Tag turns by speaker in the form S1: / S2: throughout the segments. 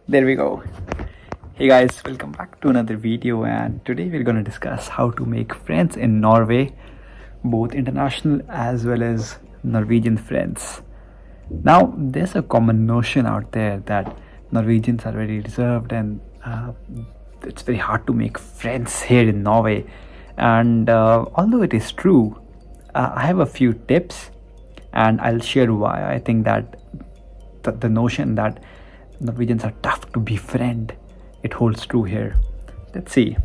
S1: There we go. Hey guys, welcome back to another video, and today we're going to discuss how to make friends in Norway, both international as well as Norwegian friends. Now, there's a common notion out there that Norwegians are very reserved and it's very hard to make friends here in Norway. And although it is true, I have a few tips and I'll share why I think that the notion that Norwegians are tough to befriend, it holds true here. Let's see.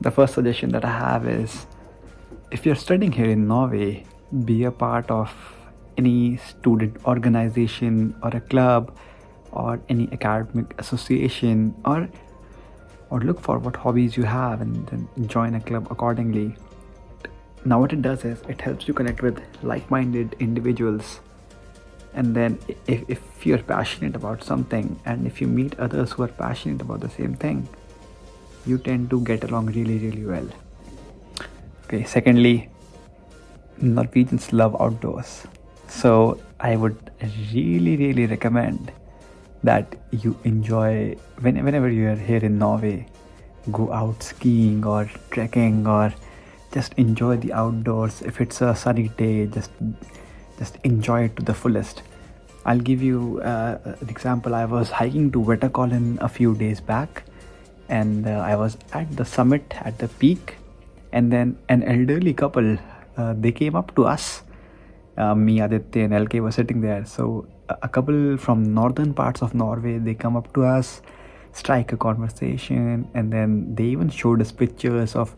S1: The first suggestion that I have is, if you're studying here in Norway, be a part of any student organization or a club or any academic association, or look for what hobbies you have and then join a club accordingly. Now what it does is it helps you connect with like-minded individuals, and then if you're passionate about something and if you meet others who are passionate about the same thing, you tend to get along really well. Okay, secondly, Norwegians love outdoors, so I would really recommend that you enjoy whenever you are here in Norway, go out skiing or trekking or just enjoy the outdoors. If it's a sunny day, just enjoy it to the fullest. I'll give you an example. I was hiking to Wetterkollen a few days back, and I was at the summit, at the peak, and then an elderly couple, they came up to us. Me, Aditya and LK were sitting there. So a couple from northern parts of Norway, they come up to us, strike a conversation, and then they even showed us pictures of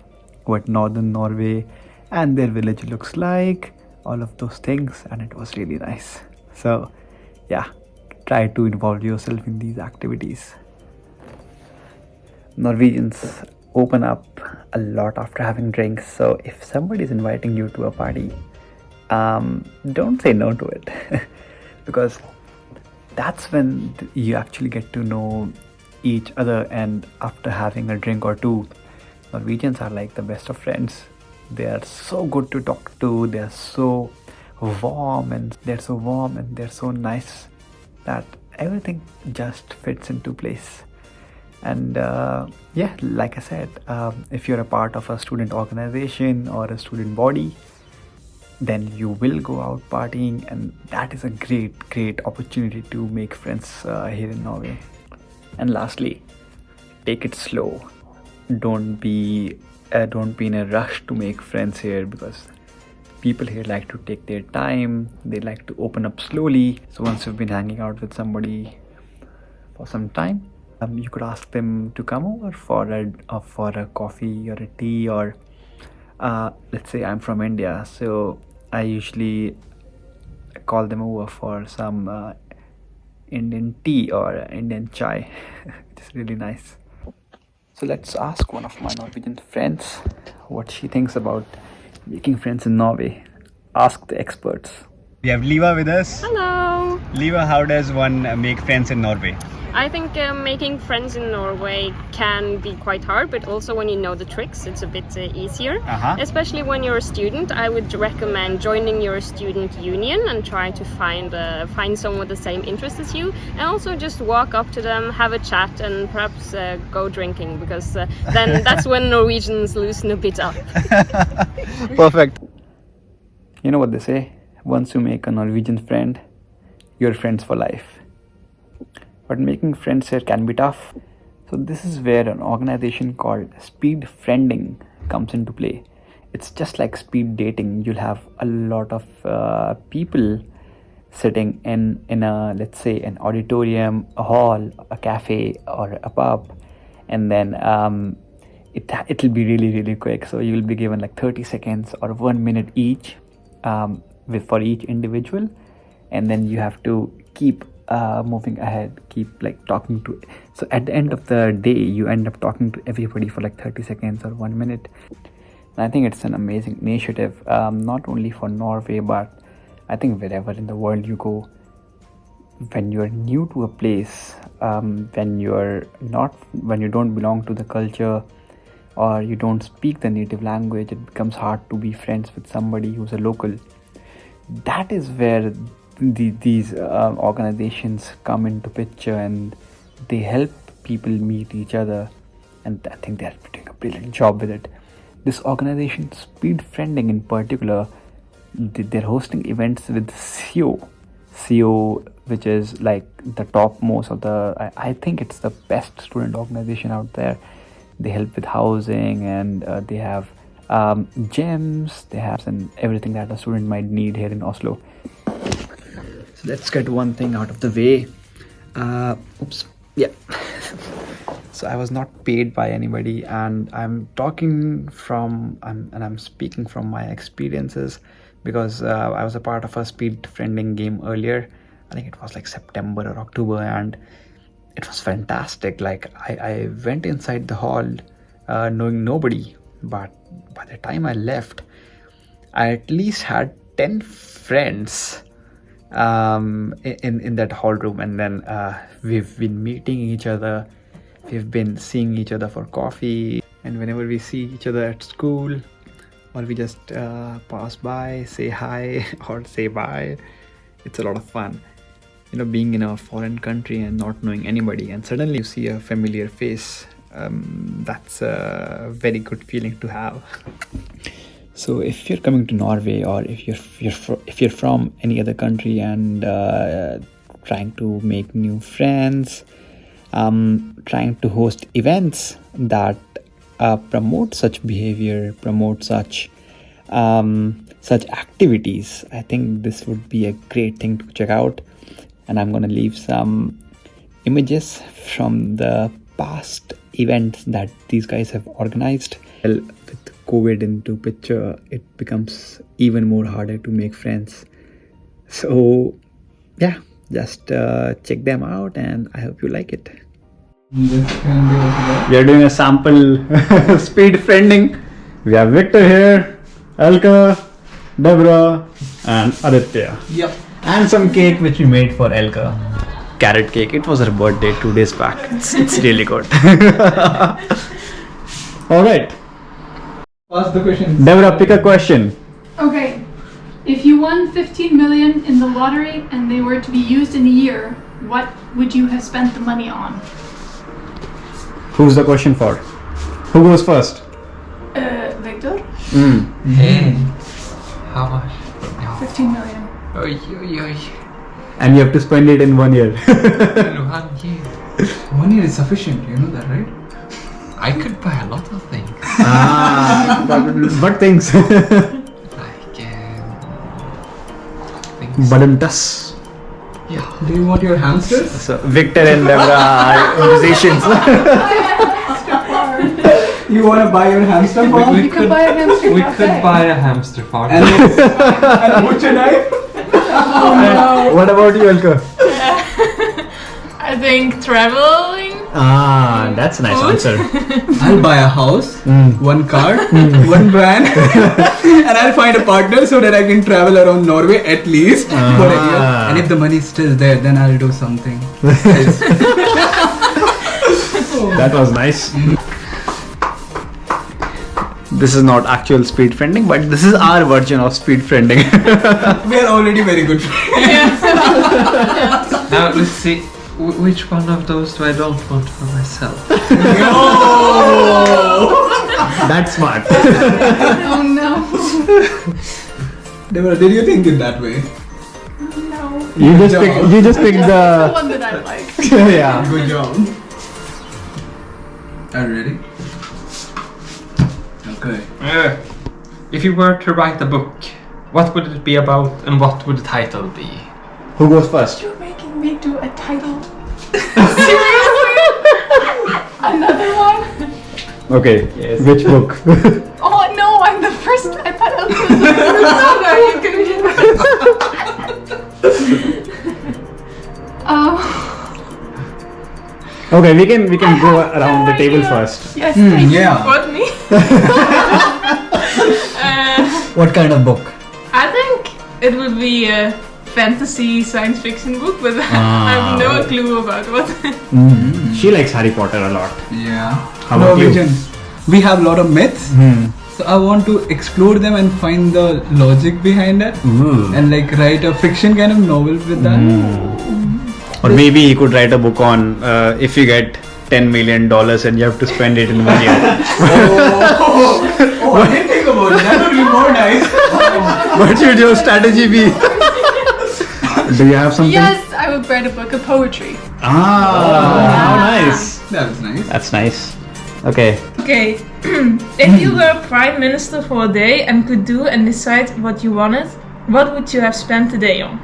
S1: what northern Norway and their village looks like, all of those things, and it was really nice. So yeah, try to involve yourself in these activities. Norwegians open up a lot after having drinks, so if somebody is inviting you to a party, don't say no to it because that's when you actually get to know each other. And after having a drink or two, Norwegians are like the best of friends. They are so good to talk to. They are so warm and they're so nice that everything just fits into place. And yeah, like I said, if you're a part of a student organization or a student body, then you will go out partying, and that is a great opportunity to make friends here in Norway. And lastly, take it slow. Don't be in a rush to make friends here, because people here like to take their time. They like to open up slowly. So once you've been hanging out with somebody for some time, you could ask them to come over for a coffee or a tea, or let's say I'm from India, so I usually call them over for some Indian tea or Indian chai. It's really nice. So let's ask one of my Norwegian friends what she thinks about making friends in Norway. Ask the experts.
S2: We have Liva with us.
S3: Hello!
S2: Liva, how does one make friends in Norway?
S3: I think making friends in Norway can be quite hard, but also when you know the tricks, it's a bit easier. Especially when you're a student, I would recommend joining your student union and try to find someone with the same interests as you, and also just walk up to them, have a chat, and perhaps go drinking, because then that's when Norwegians loosen a bit up.
S1: Perfect. You know what they say? Once you make a Norwegian friend, you're friends for life. But making friends here can be tough. So this is where an organization called SpeedFriending comes into play. It's just like speed dating. You'll have a lot of people sitting in a, let's say, an auditorium, a hall, a cafe, or a pub, and then it'll be really quick. So you'll be given like 30 seconds or 1 minute each for each individual, and then you have to keep moving ahead, keep like talking to. So at the end of the day, you end up talking to everybody for like 30 seconds or 1 minute. And I think it's an amazing initiative, not only for Norway, but I think wherever in the world you go, when you're new to a place, when you don't belong to the culture, or you don't speak the native language, it becomes hard to be friends with somebody who's a local. That is where these organizations come into picture and they help people meet each other, and I think they're doing a brilliant job with it. This organization, SpeedFriending in particular, they're hosting events with CO, which is like the topmost of the, I think it's the best student organization out there. They help with housing, and they have gyms, they have and everything that a student might need here in Oslo. So let's get one thing out of the way. So I was not paid by anybody, and I'm speaking from my experiences, because I was a part of a SpeedFriending game earlier. I think it was like September or October, and it was fantastic. Like I went inside the hall knowing nobody, but by the time I left, I at least had 10 friends in that hall room, and then we've been meeting each other, we've been seeing each other for coffee, and whenever we see each other at school, or we just pass by, say hi or say bye, it's a lot of fun. You know, being in a foreign country and not knowing anybody, and suddenly you see a familiar face, that's a very good feeling to have. So if you're coming to Norway, or if you're from any other country and trying to make new friends, trying to host events that promote such behavior, promote such activities, I think this would be a great thing to check out. And I'm going to leave some images from the past events that these guys have organized. Well, with COVID into picture, it becomes even more harder to make friends. So yeah, just check them out, and I hope you like it. We are doing a sample SpeedFriending. We have Victor here, Elka, Deborah, and Aditya.
S2: Yep.
S1: And some cake which we made for Elka. Carrot cake. It was her birthday 2 days back. It's really good. Alright.
S4: Ask the question.
S1: Deborah, pick a question.
S5: Okay. If you won 15 million in the lottery and they were to be used in a year, what would you have spent the money on?
S1: Who's the question for? Who goes first?
S5: Victor?
S4: Hey. How much?
S5: 15 million.
S4: Oi.
S1: And you have to spend it in 1 year.
S4: 1 year.
S6: 1 year is sufficient, you know that, right?
S4: I could buy a lot of things.
S1: What things?
S4: Like things.
S1: Badamtas.
S4: Yeah.
S6: Do you want your hamsters?
S1: So Victor and Deborah are musicians.
S6: You want to buy your hamster farm?
S5: You could buy a hamster
S4: We
S5: cafe.
S4: could buy a hamster farm.
S6: And a butcher knife?
S1: What about you, Elka?
S5: I think traveling.
S1: That's a nice answer.
S6: I'll buy a house, 1 car, 1 van, and I'll find a partner so that I can travel around Norway at least for a year. And if the money is still there, then I'll do something else.
S1: That was nice. This is not actual SpeedFriending, but this is our version of SpeedFriending.
S6: We are already very good friends.
S4: Now let's see, which one of those do I don't want for myself?
S1: That's smart.
S5: Oh no.
S6: Deborah, did you think it that way?
S5: No.
S1: You just pick
S5: The
S1: the
S5: one that I like.
S1: yeah.
S6: Good job. Are you ready? Okay.
S4: If you were to write a book, what would it be about and what would the title be?
S1: Who goes first?
S5: You're making me do a title. Seriously? Another one?
S1: Okay.
S4: Yes.
S1: Which book?
S5: Oh no, I'm the first. I thought I was the
S1: Okay, we can go around the table first.
S5: Yes, thank you.
S6: yeah.
S5: Got me.
S1: What kind of book?
S5: I think it would be a fantasy science fiction book, but I have no clue about what.
S1: She likes Harry Potter a lot.
S6: Yeah.
S1: How about you?
S6: We have a lot of myths, So I want to explore them and find the logic behind it, and like write a fiction kind of novel with that.
S2: Or maybe he could write a book on if you get $10 million and you have to spend it in 1 year.
S6: Oh, I didn't think about it. That would be more nice.
S2: What should your strategy be? Do you have something?
S5: Yes, I would write a book of poetry.
S2: How nice.
S6: That was nice.
S2: That's nice. Okay.
S7: Okay, if you were prime minister for a day and could do and decide what you wanted, what would you have spent the day on?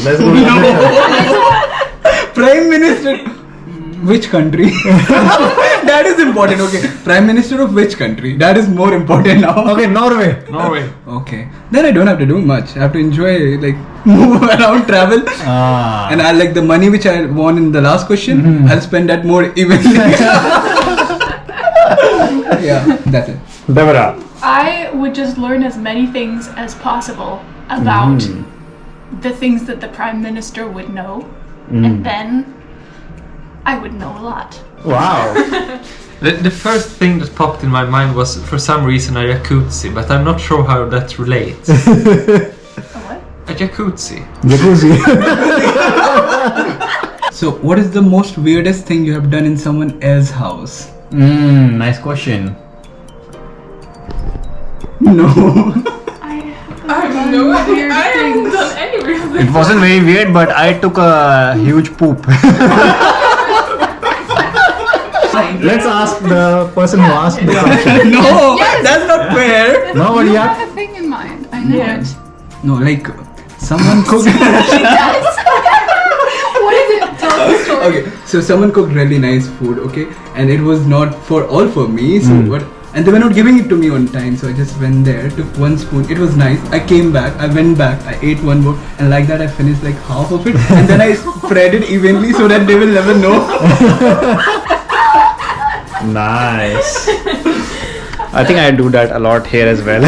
S2: Let's go.
S6: Prime Minister. Which country? That is important. Okay. Prime Minister of which country? That is more important now.
S2: Okay, Norway.
S6: Okay. Then I don't have to do much. I have to enjoy, like, move around, travel. And I like the money which I won in the last question. I'll spend that more evenly. Yeah, that's it.
S2: Deborah.
S5: I would just learn as many things as possible about the things that the Prime Minister would know, and then I would know a lot.
S2: Wow.
S4: The first thing that popped in my mind was, for some reason, a jacuzzi, but I'm not sure how that relates.
S5: A what?
S4: A jacuzzi.
S6: So, what is the most weirdest thing you have done in someone else's house?
S2: Nice question.
S6: No.
S5: I
S7: have no idea. I haven't done any real thing.
S2: It wasn't very weird, but I took a huge poop. Let's ask the person who asked the question.
S6: No, that's not fair.
S2: No, but
S5: You
S2: yeah.
S5: have a thing in mind. I know it.
S6: No, like someone cooked.
S5: What is it? Tell us the story.
S6: Okay, so someone cooked really nice food, okay, and it was not for me. So what? And they were not giving it to me on time, so I just went there, took one spoon. It was nice. I came back, I went back, I ate one more, and like that I finished like half of it, and then I spread it evenly so that they will never know.
S2: Nice. I think I do that a lot here as well.